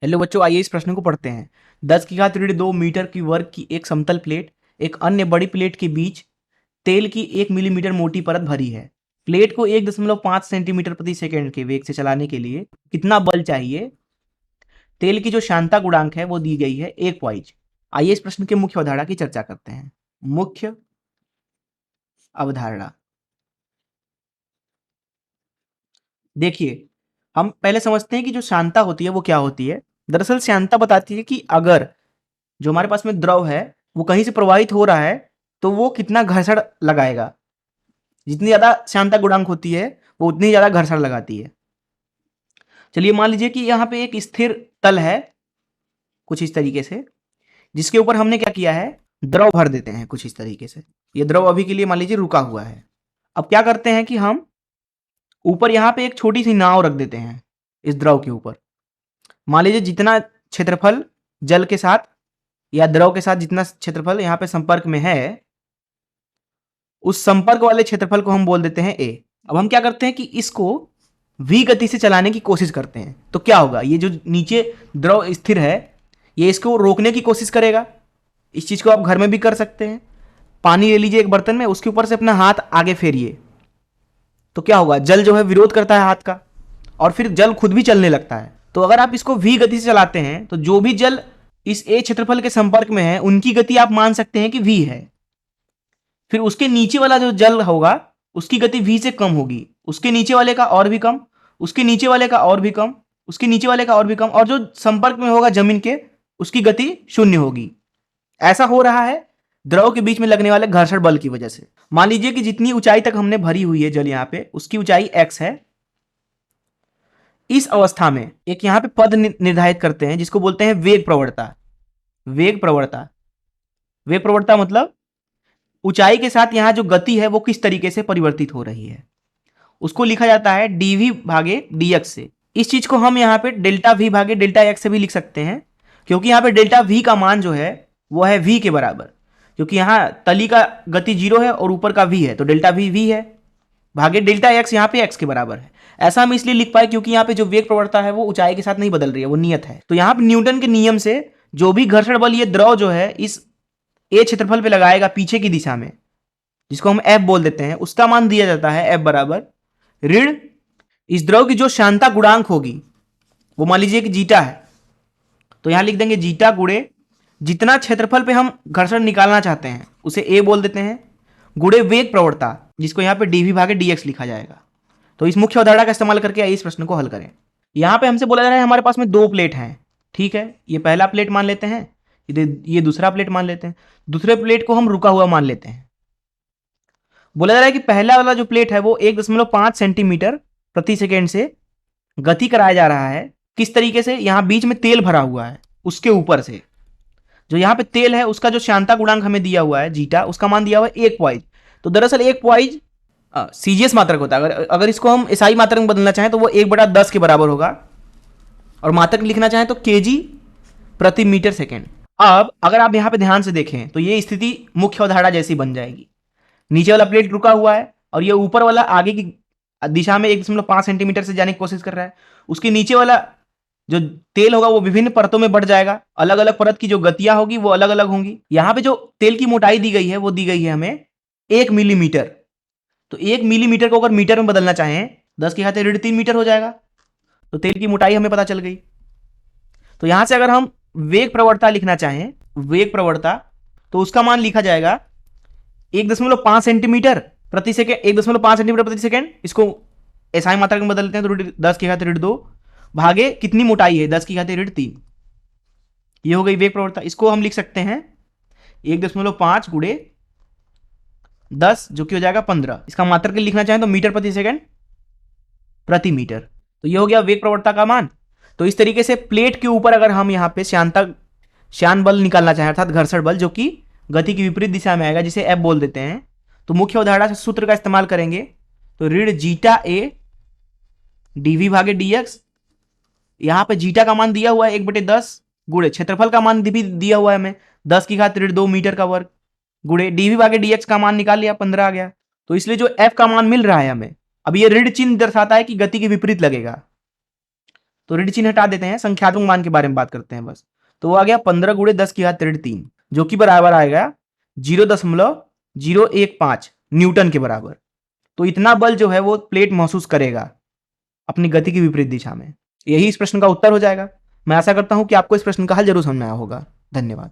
Hello बच्चों, आइए इस प्रश्न को पढ़ते हैं। 10 की घात ऋण 2 मीटर की वर्ग की एक समतल प्लेट एक अन्य बड़ी प्लेट के बीच तेल की 1 मिलीमीटर मोटी परत भरी है। प्लेट को 1.5 सेंटीमीटर प्रति सेकंड के वेग से चलाने के लिए कितना बल चाहिए? तेल की जो श्यानता गुणांक है वो दी गई है 1 पॉइंट। आइए इस प्रश्न के मुख्य अवधारणा की चर्चा करते हैं। मुख्य अवधारणा देखिए, हम पहले समझते हैं कि जो श्यानता होती है वो क्या होती है। दरअसल श्यानता बताती है कि अगर जो हमारे पास में द्रव है वो कहीं से प्रवाहित हो रहा है तो वो कितना घर्षण लगाएगा। जितनी ज्यादा श्यानता गुणांक होती है वो उतनी ज्यादा घर्षण लगाती है। चलिए मान लीजिए कि यहाँ पे एक स्थिर तल है कुछ इस तरीके से, जिसके ऊपर हमने क्या किया है, द्रव भर देते हैं कुछ इस तरीके से। ये द्रव अभी के लिए मान लीजिए रुका हुआ है। अब क्या करते हैं कि हम ऊपर यहाँ पे एक छोटी सी नाव रख देते हैं इस द्रव के ऊपर। मान लीजिए जितना क्षेत्रफल जल के साथ या द्रव के साथ जितना क्षेत्रफल यहाँ पे संपर्क में है, उस संपर्क वाले क्षेत्रफल को हम बोल देते हैं ए। अब हम क्या करते हैं कि इसको v गति से चलाने की कोशिश करते हैं। तो क्या होगा, ये जो नीचे द्रव स्थिर है ये इसको रोकने की कोशिश करेगा। इस चीज को आप घर में भी कर सकते हैं। पानी ले लीजिए एक बर्तन में, उसके ऊपर से अपना हाथ आगे फेरिए, तो क्या होगा, जल जो है विरोध करता है हाथ का और फिर जल खुद भी चलने लगता है। तो अगर आप इसको v गति से चलाते हैं तो जो भी जल इस a क्षेत्रफल के संपर्क में है उनकी गति आप मान सकते हैं कि v है। फिर उसके नीचे वाला जो जल होगा उसकी गति v से कम होगी, उसके नीचे वाले का और भी कम, उसके नीचे वाले का और भी कम, उसके नीचे वाले का और भी कम, और जो संपर्क में होगा जमीन के उसकी गति 0 होगी। ऐसा हो रहा है द्रव के बीच में लगने वाले घर्षण बल की वजह से। मान लीजिए कि जितनी ऊंचाई तक हमने भरी हुई है जल यहाँ पे उसकी ऊंचाई x है। इस अवस्था में एक यहाँ पे पद निर्धारित करते हैं जिसको बोलते हैं वेग प्रवणता। वेग प्रवणता, वेग प्रवणता मतलब ऊंचाई के साथ यहाँ जो गति है वो किस तरीके से परिवर्तित हो रही है, उसको लिखा जाता है dv भागे dx से। इस चीज को हम यहाँ पे डेल्टा v भागे डेल्टा x से भी लिख सकते हैं, क्योंकि यहाँ पे डेल्टा v का मान जो है वो है v के बराबर, क्योंकि यहाँ तली का गति 0 है और ऊपर का v है, तो डेल्टा v है भागे डेल्टा x यहाँ पे x के बराबर है। ऐसा हम इसलिए लिख पाए क्योंकि यहाँ पे जो वेग प्रवणता है वो ऊंचाई के साथ नहीं बदल रही है, वो नियत है। तो यहाँ पे न्यूटन के नियम से जो भी घर्षण बल ये द्रव जो है इस a क्षेत्रफल पे लगाएगा पीछे की दिशा में, जिसको हम F बोल देते हैं, उसका मान दिया जाता है F बराबर ऋण इस द्रव की जो श्यानता गुणांक होगी वो मान लीजिए कि जीटा है, तो यहां लिख देंगे जीटा गुणे जितना क्षेत्रफल पे हम घर्षण निकालना चाहते हैं उसे ए बोल देते हैं, गुणे वेग प्रवणता जिसको यहां पे डीवी भागे डीएक्स लिखा जाएगा। तो इस मुख्य अवधारणा का इस्तेमाल करके आइए इस प्रश्न को हल करें। यहां पे हमसे बोला जा रहा है हमारे पास में 2 प्लेट हैं, ठीक है, ये पहला प्लेट मान लेते हैं, ये दूसरा प्लेट मान लेते हैं, दूसरे प्लेट को हम रुका हुआ मान लेते हैं। बोला जा रहा है कि पहला वाला जो प्लेट है वो 1.5 सेंटीमीटर प्रति सेकेंड से गति कराया जा रहा है। किस तरीके से, यहां बीच में तेल भरा हुआ है, उसके ऊपर से जो यहां पे तेल है उसका जो श्यानता गुणांक हमें दिया हुआ है जीटा, उसका मान दिया हुआ है 1 पॉइंट। तो दरअसल 1 पॉइंट सीजीएस मात्रक होता है। अगर इसको हम एसआई मात्रक में बदलना चाहें तो वो 1/10 के बराबर होगा, और मात्रक लिखना चाहें तो केजी प्रति मीटर सेकेंड। अब अगर आप यहां पे ध्यान से देखें तो ये स्थिति मुख्य अवधारणा जैसी बन जाएगी। नीचे वाला प्लेट रुका हुआ है और ये ऊपर वाला आगे की दिशा में 1.5 सेंटीमीटर से जाने की कोशिश कर रहा है। उसके नीचे वाला जो तेल होगा वो विभिन्न परतों में बढ़ जाएगा, अलग अलग परत की जो गतियां होगी वो अलग अलग होंगी। यहां पे जो तेल की मोटाई दी गई है वो दी गई है हमें 1 मिलीमीटर। तो 1 मिलीमीटर को अगर मीटर में बदलना चाहें 10 की घात ऋण 3 मीटर हो जाएगा। तो तेल की मोटाई हमें पता चल गई। तो यहां से अगर हम वेग प्रवणता लिखना चाहें, वेग प्रवणता, तो उसका मान लिखा जाएगा 1.5 सेंटीमीटर प्रति सेकेंड, 1.5 सेंटीमीटर प्रति सेकेंड। इसको एसआई मात्रक में बदलते हैं तो 10 की घात ऋण 2 भागे कितनी मोटाई है 10 की घात ऋण 3। ये हो गई वेग प्रवणता। इसको हम लिख सकते हैं 1.5 गुणे 10 जो कि हो जाएगा 15। इसका मात्रक लिखना चाहें तो मीटर प्रति सेकेंड प्रति मीटर। तो ये हो गया वेग प्रवणता का मान। तो इस तरीके से प्लेट के ऊपर अगर हम यहाँ पे श्यान बल निकालना चाहें अर्थात घर्षण बल जो कि गति की विपरीत दिशा में आएगा, जिसे एफ बोल देते हैं, तो मुख्य अवधारणा से सूत्र का इस्तेमाल करेंगे तो ऋण जीटा ए डीवी भागे डीएक्स। यहां पे जीटा का मान दिया हुआ है 1/10 गुणे क्षेत्रफल का मान भी दिया हुआ है हमें 10 की घात ऋण 2 मीटर का वर्ग, गुणे डीवी भागे डीएक्स का मान निकाल लिया 15 आ गया। तो इसलिए जो एफ का मान मिल रहा है हमें, अब ये ऋण चिन्ह दर्शाता है कि गति के विपरीत लगेगा। तो ऋण चिन्ह हटा देते हैं, संख्यात्मक मान के बारे में बात करते हैं बस। तो वो आ गया 15 गुणे 10 की घात ऋण 3, जो कि बराबर आएगा 0.015 न्यूटन के बराबर। तो इतना बल जो है वो प्लेट महसूस करेगा अपनी गति की विपरीत दिशा में। यही इस प्रश्न का उत्तर हो जाएगा। मैं आशा करता हूं कि आपको इस प्रश्न का हल जरूर समझ में आया होगा। धन्यवाद।